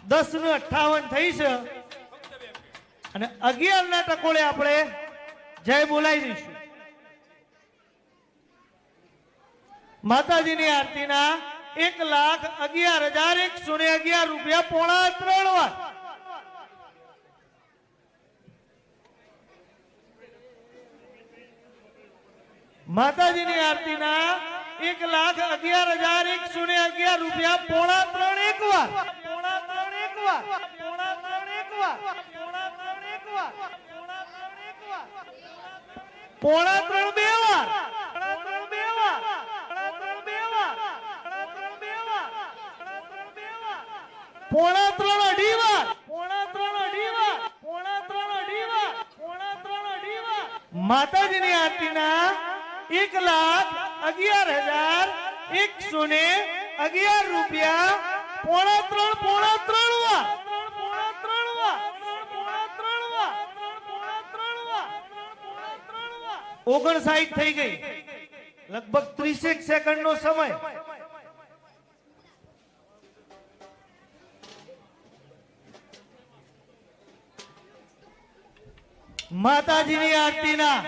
10:58 થઈ છે અને 11 ના ટકોળે આપણે જય બોલાવી દઈશું. માતાજીની આરતીના 1,11,111 રૂપિયા પોણા 3 વાર. માતાજીની આરતીના 1,11,111 રૂપિયા પોણા 3 એક વાર. પોણા 3 એક વાર. પોણા 3 એક વાર. પોણા 3 એક વાર. પોણા 3 બે વાર. પોણા 3 બે વાર. પોણા 3 અઢી વાર. પોણા 3 અઢી વાર. પોણા 3 અઢી વાર. પોણા 3 અઢી વાર. માતાજીની આરતીના 1,11,111 રૂપિયા પોણા 3 વાર. પોણા 3 વાર. 59 થઈ ગઈ. લગભગ 30 સેકન્ડ નો સમય. માતાજીની આરતીના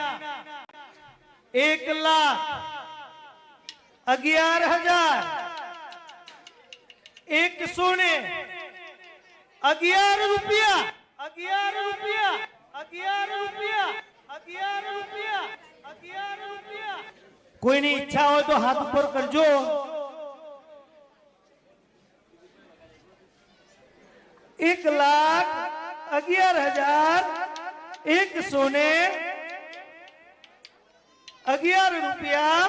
1,11,111 રૂપિયા. 11 રૂપિયા. 11 રૂપિયા. 11 રૂપિયા. 11 રૂપિયા. કોઈની ઈચ્છા હોય તો હાથ ઉપર કરજો. ₹1,11,111 રૂપિયા